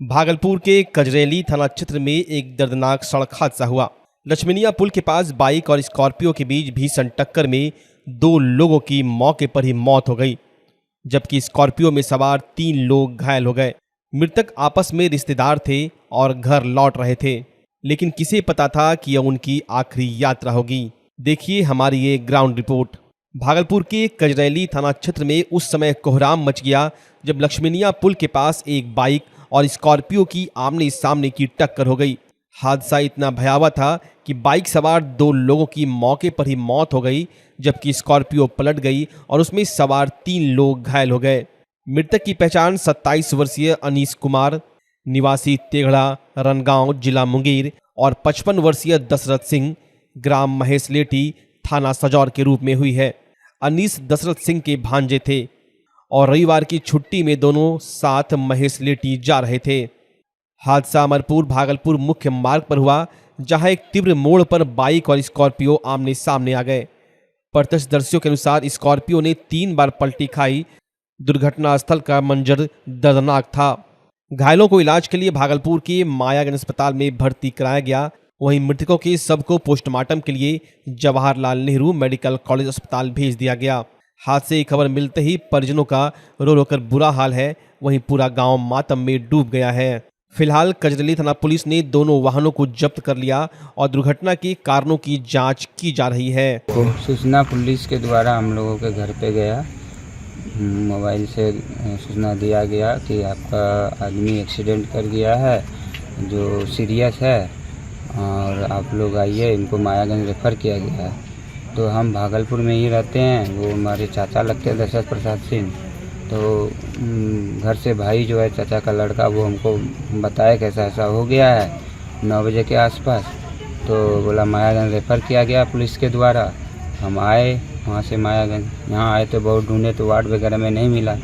भागलपुर के कजरेली थाना क्षेत्र में एक दर्दनाक सड़क हादसा हुआ। लक्ष्मणिया पुल के पास बाइक और स्कॉर्पियो के बीच भीषण टक्कर में 2 लोगों की मौके पर ही मौत हो गई, जबकि स्कॉर्पियो में सवार 3 लोग घायल हो गए। मृतक आपस में रिश्तेदार थे और घर लौट रहे थे, लेकिन किसे पता था कि यह उनकी आखिरी यात्रा होगी। देखिए हमारी ये ग्राउंड रिपोर्ट। भागलपुर के कजरेली थाना क्षेत्र में उस समय कोहराम मच गया जब लक्ष्मणिया पुल के पास एक बाइक और स्कॉर्पियो की आमने सामने की टक्कर हो गई। हादसा इतना भयावह था कि बाइक सवार 2 लोगों की मौके पर ही मौत हो गई, जबकि स्कॉर्पियो पलट गई और उसमें सवार 3 लोग घायल हो गए। मृतक की पहचान 27 वर्षीय अनीस कुमार निवासी तेघड़ा रनगांव जिला मुंगेर और 55 वर्षीय दशरथ सिंह ग्राम महेशलेटी थाना सजौर के रूप में हुई है। अनीस दशरथ सिंह के भांजे थे और रविवार की छुट्टी में दोनों साथ महेशलेटी जा रहे थे। हादसा अमरपुर भागलपुर मुख्य मार्ग पर हुआ, जहां एक तीव्र मोड़ पर बाइक और स्कॉर्पियो आमने सामने आ गए। प्रत्यक्षदर्शियों के अनुसार स्कॉर्पियो ने 3 बार पलटी खाई। दुर्घटना स्थल का मंजर दर्दनाक था। घायलों को इलाज के लिए भागलपुर के मायागंज अस्पताल में भर्ती कराया गया। वहीं मृतकों के शव को पोस्टमार्टम के लिए जवाहरलाल नेहरू मेडिकल कॉलेज अस्पताल भेज दिया गया। हादसे की खबर मिलते ही परिजनों का रो रो कर बुरा हाल है। वहीं पूरा गांव मातम में डूब गया है। फिलहाल कजरेली थाना पुलिस ने दोनों वाहनों को जब्त कर लिया और दुर्घटना के कारणों की जांच की जा रही है। सूचना पुलिस के द्वारा हम लोगों के घर पे गया, मोबाइल से सूचना दिया गया कि आपका आदमी एक्सीडेंट कर गया है जो सीरियस है और आप लोग आइए, इनको मायागंज रेफ़र किया गया है। तो हम भागलपुर में ही रहते हैं, वो हमारे चाचा लगते हैं दशरथ प्रसाद सिंह। तो घर से भाई जो है चाचा का लड़का, वो हमको बताया कैसा ऐसा हो गया है 9 बजे के आसपास। तो बोला मायागंज रेफ़र किया गया पुलिस के द्वारा। हम आए वहाँ से मायागंज, यहाँ आए तो बहुत ढूंढे तो वार्ड वगैरह में नहीं मिला।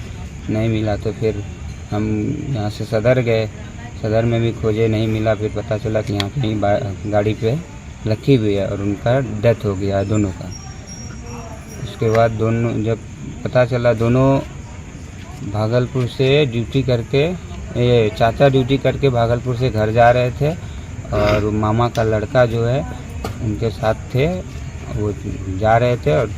तो फिर हम यहाँ से सदर गए, सदर में भी खोजे, नहीं मिला। फिर पता चला कि यहाँ कहीं गाड़ी पे रखी हुई है और उनका डेथ हो गया है दोनों का। उसके बाद दोनों जब पता चला, दोनों भागलपुर से ड्यूटी करके, ये चाचा ड्यूटी करके भागलपुर से घर जा रहे थे और मामा का लड़का जो है उनके साथ थे, वो जा रहे थे और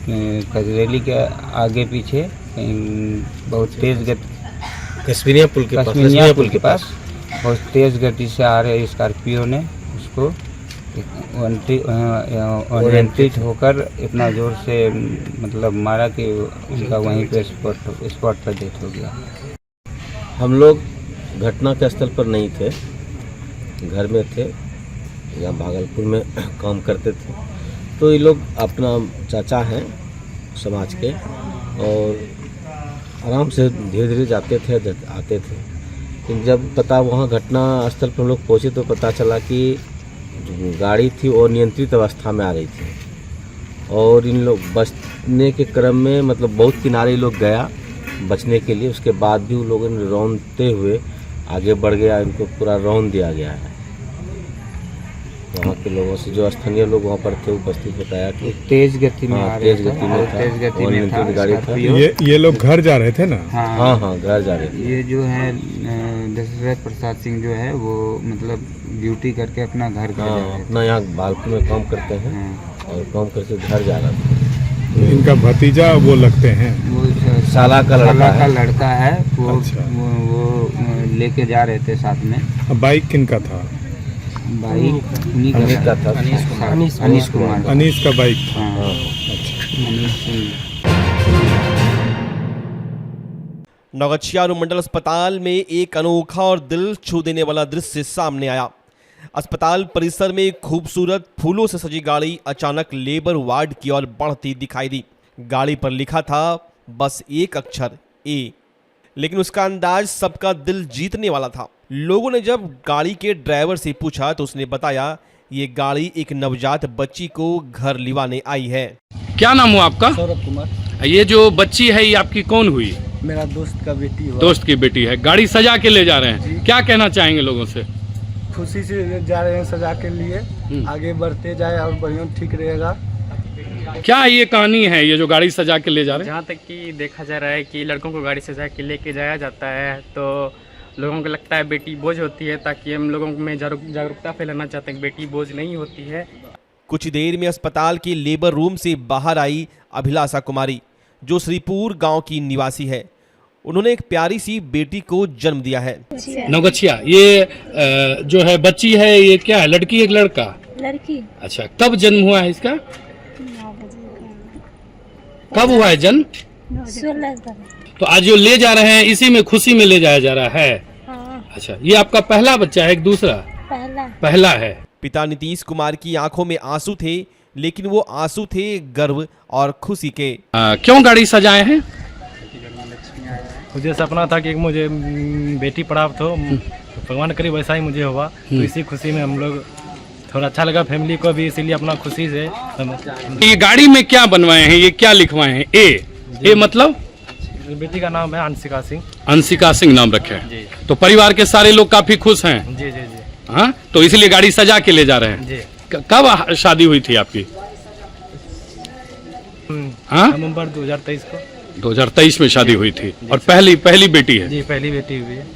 कजरेली के आगे पीछे बहुत तेज़ गति कश्मीरिया पुल के पास बहुत तेज़ गति से आ रहे स्कॉर्पियो ने उसको अनियंत्रित होकर इतना ज़ोर से मतलब मारा कि उनका वहीं पे स्पॉट पर डेथ हो गया। हम लोग घटना के स्थल पर नहीं थे, घर में थे या भागलपुर में काम करते थे। तो ये लोग अपना चाचा हैं समाज के और आराम से धीरे धीरे जाते थे आते थे। लेकिन जब पता वहाँ घटना स्थल पर हम लोग पहुँचे तो पता चला कि गाड़ी थी और नियंत्रित अवस्था में आ रही थी और इन लोग बचने के क्रम में मतलब बहुत किनारे लोग गया बचने के लिए। उसके बाद भी उन लोगों ने रौंदते हुए आगे बढ़ गया, इनको पूरा रौंद दिया गया है। वहाँ के लोगों से जो स्थानीय लोग वहाँ पर थे उपस्थित बताया कि तेज गति में था। गाड़ी था। ये लोग घर जा रहे थे ना? हाँ घर जा रहे थे। ये जो है दशरथ प्रसाद सिंह जो है वो मतलब ड्यूटी करके अपना घर जा रहे थे। अपना यहाँ भागलपुर में काम करते हैं और काम करके घर जा रहा था। इनका भतीजा वो लगते हैं, वो साला का लड़का है वो। अच्छा। वो लेके जा रहे थे साथ में। बाइक किनका था? बाइक का था, अनीस का बाइक था। नौगछिया अनुमंडल अस्पताल में एक अनोखा और दिल छू देने वाला दृश्य सामने आया। अस्पताल परिसर में एक खूबसूरत फूलों से सजी गाड़ी अचानक लेबर वार्ड की ओर बढ़ती दिखाई दी। गाड़ी पर लिखा था बस एक अक्षर ए, लेकिन उसका अंदाज सबका दिल जीतने वाला था। लोगों ने जब गाड़ी के ड्राइवर से पूछा तो उसने बताया ये गाड़ी एक नवजात बच्ची को घर लिवाने आई है। क्या नाम हुआ आपका? सौरभ कुमार। ये जो बच्ची है ये आपकी कौन हुई? मेरा दोस्त का बेटी हुआ। दोस्त की बेटी है। गाड़ी सजा के ले जा रहे हैं, क्या कहना चाहेंगे लोगों से? खुशी से जा रहे हैं सजा के लिए, आगे बढ़ते जाए और बढ़िया ठीक रहेगा। क्या ये कहानी है, ये जो गाड़ी सजा के ले जा रहे हैं? जहाँ तक कि देखा जा रहा है कि लड़कों को गाड़ी सजा के लेके जाया जाता है तो लोगों को लगता है बेटी बोझ होती है, ताकि हम लोगों में जागरूकता फैलाना चाहते हैं कि बेटी बोझ नहीं होती है। कुछ देर में अस्पताल के लेबर रूम से बाहर आई अभिलाषा कुमारी, जो श्रीपुर गांव की निवासी है। उन्होंने एक प्यारी सी बेटी को जन्म दिया है। नवगछिया, ये जो है बच्ची है, ये क्या है, लड़की है लड़का? लड़की। अच्छा, कब जन्म हुआ है इसका? 9 बजे कब हुआ है जन्म? 16 का। तो आज जो ले जा रहे हैं इसी में खुशी में ले जाया जा रहा है। हाँ। अच्छा, ये आपका पहला बच्चा है, एक दूसरा? पहला है। पिता नीतीश कुमार की आंखों में आंसू थे, लेकिन वो आंसू थे गर्व और खुशी के। क्यों गाड़ी सजाए हैं? मुझे सपना था कि मुझे बेटी प्राप्त हो, भगवान करे वैसा ही मुझे हुआ। तो इसी खुशी में हम लोग, थोड़ा अच्छा लगा फैमिली को भी, इसीलिए अपना खुशी से। ये गाड़ी में क्या बनवाए हैं, ये क्या लिखवाए हैं? ए मतलब? बेटी का नाम है अंशिका सिंह। अंशिका सिंह नाम रखे हैं। तो परिवार के सारे लोग काफी खुश हैं। जी जी जी। हाँ, तो इसलिए गाड़ी सजा के ले जा रहे हैं। जी। कब शादी हुई थी आपकी? हाँ, नवंबर 2023 को। 2023 में शादी हुई थी। और पहली बेटी है? जी, पहली बेटी हुई है।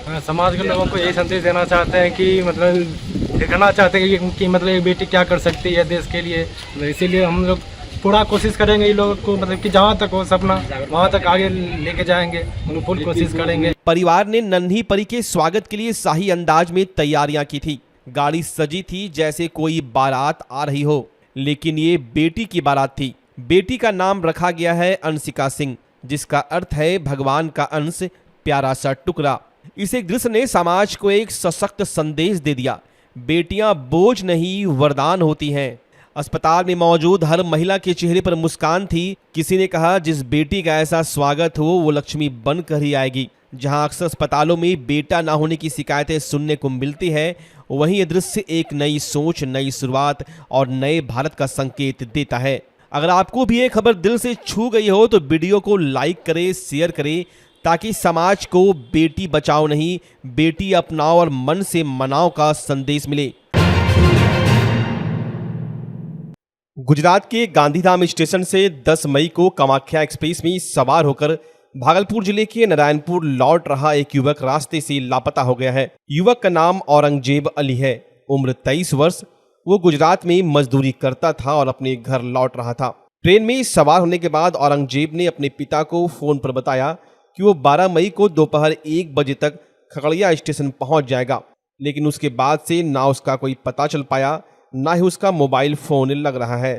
हाँ, समाज के लोगों को यही संदेश देना चाहते हैं कि मतलब दिखाना चाहते हैं कि मतलब एक बेटी क्या कर सकती है देश के लिए। इसीलिए हम लोग पूरा कोशिश करेंगे इन लोगों को, मतलब कि जहाँ तक हो सपना वहाँ तक आगे लेके जाएंगे, फुल कोशिश करेंगे। परिवार ने नन्ही परी के स्वागत के लिए शाही अंदाज में तैयारियां की थी। गाड़ी सजी थी जैसे कोई बारात आ रही हो, लेकिन ये बेटी की बारात थी। बेटी का नाम रखा गया है अंशिका सिंह, जिसका अर्थ है भगवान का अंश, प्यारा सा टुकड़ा। इस एक दृश्य ने समाज को एक सशक्त संदेश दे दिया। बेटियां बोझ नहीं, वरदान होती हैं। अस्पताल में मौजूद हर महिला के चेहरे पर मुस्कान थी। किसी ने कहा, जिस बेटी का ऐसा स्वागत हो वो लक्ष्मी बनकर ही आएगी। जहां अक्सर अस्पतालों में बेटा ना होने की शिकायतें सुनने को मिलती है, वहीं ये दृश्य एक नई सोच, नई शुरुआत और नए भारत का संकेत देता है। अगर आपको भी ये खबर दिल से छू गई हो तो वीडियो को लाइक करें, शेयर करें, ताकि समाज को बेटी बचाओ नहीं, बेटी अपनाओ और मन से मनाओ का संदेश मिले। गुजरात के गांधीधाम स्टेशन से 10 मई को कामाख्या एक्सप्रेस में सवार होकर भागलपुर जिले के नारायणपुर लौट रहा एक युवक रास्ते से लापता हो गया है। युवक का नाम औरंगजेब अली है, उम्र 23 वर्ष। वो गुजरात में मजदूरी करता था और अपने घर लौट रहा था। ट्रेन में सवार होने के बाद औरंगजेब ने अपने पिता को फोन पर बताया कि वो 12 मई को दोपहर 1 बजे तक खगड़िया स्टेशन पहुंच जाएगा, लेकिन उसके बाद से ना उसका कोई पता चल पाया, ना ही उसका मोबाइल फोन लग रहा है।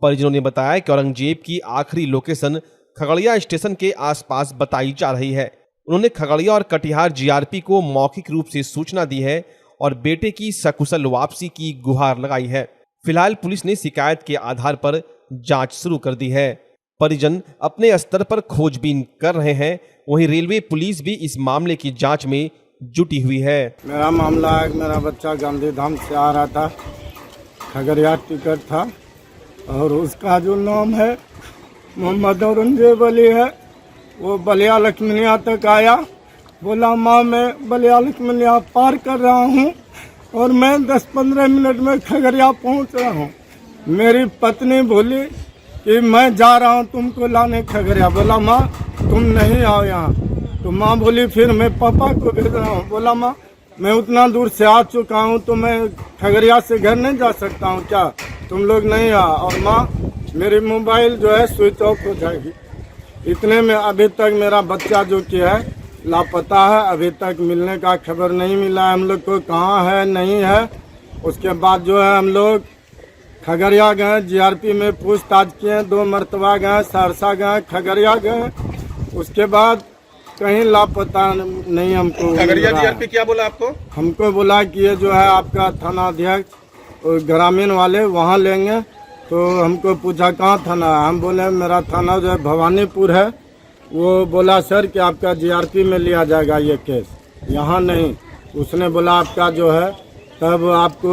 परिजनों ने बताया कि औरंगजेब की आखिरी लोकेशन खगड़िया स्टेशन के आसपास बताई जा रही है। उन्होंने खगड़िया और कटिहार जीआरपी को मौखिक रूप से सूचना दी है और बेटे की सकुशल वापसी की गुहार लगाई है। फिलहाल पुलिस ने शिकायत के आधार पर जांच शुरू कर दी है। परिजन अपने स्तर पर खोजबीन कर रहे हैं, वहीं रेलवे पुलिस भी इस मामले की जांच में जुटी हुई है। मेरा मामला है, मेरा बच्चा गांधीधाम से आ रहा था, खगड़िया टिकट था और उसका जो नाम है मोहम्मद औरंगजेब अली है। वो बलिया लक्ष्मनिया तक आया, बोला माँ मैं बलिया लक्ष्मनिया पार कर रहा हूँ और मैं 10-15 मिनट में खगड़िया पहुँच रहा हूँ। मेरी पत्नी बोली कि मैं जा रहा हूँ तुमको लाने खगड़िया। बोला माँ तुम नहीं आओ यहाँ। तो माँ बोली फिर मैं पापा को भेज रहा हूँ। बोला माँ मैं उतना दूर से आ चुका हूँ तो मैं खगड़िया से घर नहीं जा सकता हूँ क्या, तुम लोग नहीं आ। और माँ मेरी मोबाइल जो है स्विच ऑफ हो जाएगी। इतने में अभी तक मेरा बच्चा जो कि है लापता है, अभी तक मिलने का खबर नहीं मिला हम लोग को, कहाँ है नहीं है। उसके बाद जो है हम लोग खगड़िया गए, जीआरपी में पूछताछ किए, 2 मरतबा गए, सहरसा गए, खगड़िया गए, उसके बाद कहीं लापता नहीं हमको। खगड़िया जीआरपी क्या बोला आपको? हमको बोला कि ये जो है आपका थाना अध्यक्ष और ग्रामीण वाले वहाँ लेंगे। तो हमको पूछा कहाँ थाना है, हम बोले मेरा थाना जो है भवानीपुर है। वो बोला सर कि आपका जीआरपी में लिया जाएगा ये केस, यहाँ नहीं। उसने बोला आपका जो है तब आपको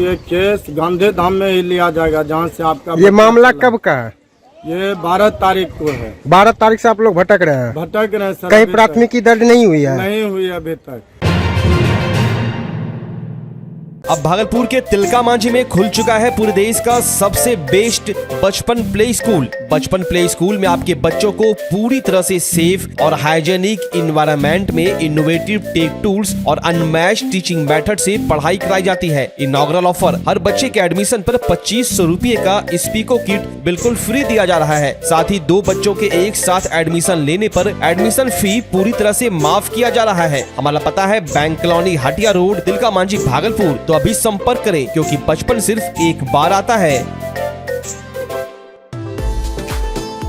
ये केस गांधीधाम में ही लिया जाएगा जहाँ से आपका। ये मामला कब का है? ये 12 तारीख को है। 12 तारीख से आप लोग भटक रहे हैं? भटक रहे हैं सर। कहीं प्राथमिकी दर्ज नहीं हुई है? नहीं हुई अभी तक। अब भागलपुर के तिलका मांझी में खुल चुका है पूरे देश का सबसे बेस्ट बचपन प्ले स्कूल। बचपन प्ले स्कूल में आपके बच्चों को पूरी तरह से सेफ और हाइजेनिक इन्वायरमेंट में इनोवेटिव टेक टूल्स और अनमैच्ड टीचिंग मेथड से पढ़ाई कराई जाती है। इनॉग्रल ऑफर, हर बच्चे के एडमिशन पर 2500 रुपए का स्पीको किट बिल्कुल फ्री दिया जा रहा है। साथ ही 2 बच्चों के एक साथ एडमिशन लेने पर एडमिशन फी पूरी तरह से माफ किया जा रहा है। हमारा पता है bank colony, Hatia road, Tilka Manjhi, Bhagalpur. तो अभी संपर्क करें, क्योंकि बचपन सिर्फ एक बार आता है।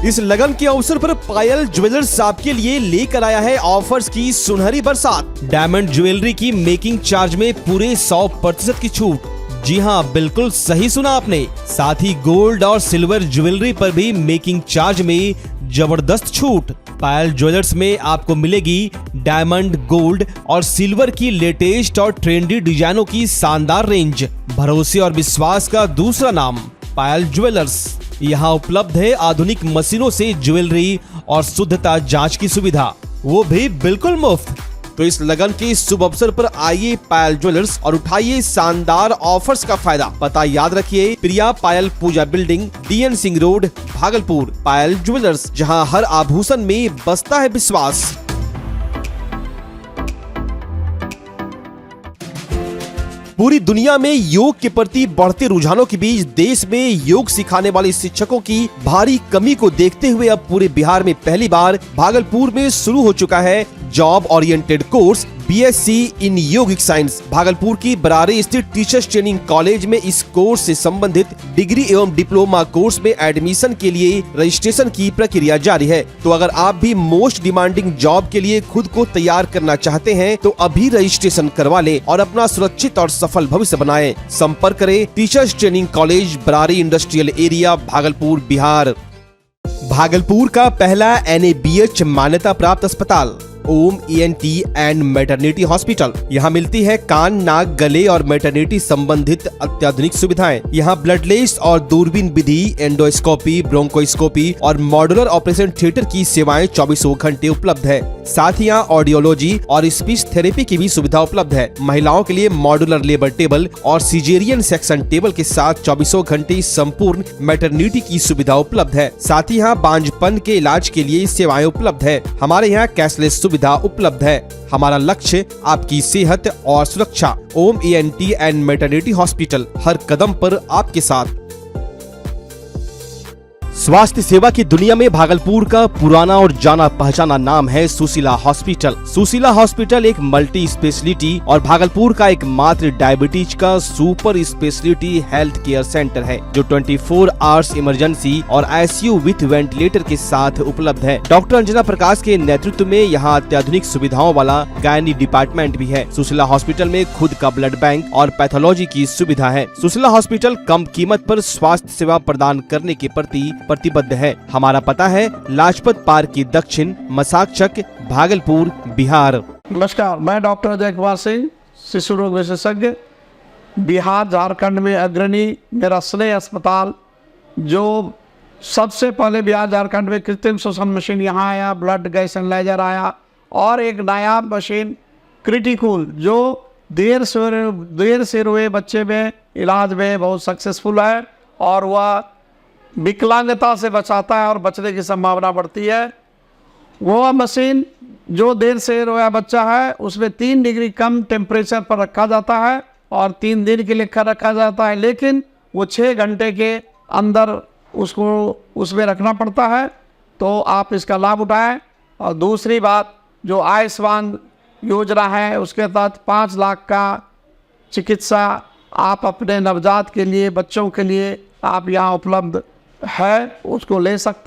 इस लगन के अवसर पर पायल ज्वेलर्स आपके लिए लेकर आया है ऑफर्स की सुनहरी बरसात। डायमंड ज्वेलरी की मेकिंग चार्ज में पूरे 100% की छूट। जी हाँ, बिल्कुल सही सुना आपने। साथ ही गोल्ड और सिल्वर ज्वेलरी पर भी मेकिंग चार्ज में जबरदस्त छूट। पायल ज्वेलर्स में आपको मिलेगी डायमंड, गोल्ड और सिल्वर की लेटेस्ट और ट्रेंडी डिजाइनों की शानदार रेंज। भरोसे और विश्वास का दूसरा नाम पायल ज्वेलर्स। यहाँ उपलब्ध है आधुनिक मशीनों से ज्वेलरी और शुद्धता जांच की सुविधा, वो भी बिल्कुल मुफ्त। तो इस लगन के शुभ अवसर पर आइए पायल ज्वेलर्स और उठाइए शानदार ऑफर्स का फायदा। पता याद रखिए, Priya Payal Puja building, DN Singh road, Bhagalpur. Payal jewellers, जहां हर आभूषण में बसता है विश्वास। पूरी दुनिया में योग के प्रति बढ़ते रुझानों के बीच देश में योग सिखाने वाले शिक्षकों की भारी कमी को देखते हुए अब पूरे बिहार में पहली बार भागलपुर में शुरू हो चुका है जॉब ओरिएंटेड कोर्स BSc इन योगिक साइंस। भागलपुर की बरारी स्थित टीचर्स ट्रेनिंग कॉलेज में इस कोर्स से संबंधित डिग्री एवं डिप्लोमा कोर्स में एडमिशन के लिए रजिस्ट्रेशन की प्रक्रिया जारी है। तो अगर आप भी मोस्ट डिमांडिंग जॉब के लिए खुद को तैयार करना चाहते हैं तो अभी रजिस्ट्रेशन करवा लें और अपना सुरक्षित और सफल भविष्य बनाएं। संपर्क करें teachers training college, Barari industrial area, Bhagalpur, Bihar. Bhagalpur का पहला NABH मान्यता प्राप्त अस्पताल ओम ENT एंड मैटरनिटी हॉस्पिटल। यहाँ मिलती है कान, नाक, गले और मैटरनिटी संबंधित अत्याधुनिक सुविधाएं। यहाँ ब्लडलेस और दूरबीन विधि, एंडोस्कोपी, ब्रोंकोस्कोपी और मॉड्यूलर ऑपरेशन थिएटर की सेवाएं 24 घंटे उपलब्ध है। साथ ही यहाँ ऑडियोलॉजी और स्पीच थेरेपी की भी सुविधा उपलब्ध है। महिलाओं के लिए मॉड्यूलर लेबर टेबल और सिजेरियन सेक्शन टेबल के साथ 24 घंटे संपूर्ण मैटरनिटी की सुविधा उपलब्ध है। साथ ही यहाँ बांझपन के इलाज के लिए सेवाएं उपलब्ध है। हमारे यहाँ कैशलेस सुविधा उपलब्ध है। हमारा लक्ष्य आपकी सेहत और सुरक्षा। ओम ENT एंड मैटरनिटी हॉस्पिटल, हर कदम पर आपके साथ। स्वास्थ्य सेवा की दुनिया में भागलपुर का पुराना और जाना पहचाना नाम है सुशीला हॉस्पिटल। सुशीला हॉस्पिटल एक मल्टी स्पेशलिटी और भागलपुर का एकमात्र डायबिटीज का super speciality health care centre है, जो 24 आवर्स इमरजेंसी और ICU विथ वेंटिलेटर के साथ उपलब्ध है। डॉक्टर अंजना प्रकाश के नेतृत्व में यहाँ अत्याधुनिक सुविधाओं वाला गायनी डिपार्टमेंट भी है। सुशीला हॉस्पिटल में खुद का ब्लड बैंक और पैथोलॉजी की सुविधा है। सुशीला हॉस्पिटल कम कीमत पर स्वास्थ्य सेवा प्रदान करने के प्रति प्रतिबद्ध है। हमारा पता है लाजपत पार्क की दक्षिण, मसाकचक, भागलपुर, बिहार। नमस्कार, मैं डॉक्टर अजय कुमार सिंह, शिशु रोग विशेषज्ञ, बिहार झारखंड में अग्रणी। मेरा स्नेह अस्पताल जो सबसे पहले बिहार झारखंड में कृत्रिम श्वसन मशीन यहाँ आया, ब्लड गैस एनालाइजर आया, और एक नया मशीन क्रिटिकल जो देर से रोए बच्चे में इलाज में बहुत सक्सेसफुल है और वह विकलांगता से बचाता है और बचने की संभावना बढ़ती है। वो मशीन जो देर से रोया बच्चा है उसमें 3 डिग्री कम टेम्परेचर पर रखा जाता है और 3 दिन के लिए रखा जाता है, लेकिन वो 6 घंटे के अंदर उसको उसमें रखना पड़ता है। तो आप इसका लाभ उठाएं। और दूसरी बात, जो आयुष्मान योजना है उसके तहत 5 लाख का चिकित्सा आप अपने नवजात के लिए, बच्चों के लिए आप यहाँ उपलब्ध है, उसको ले सकते हैं।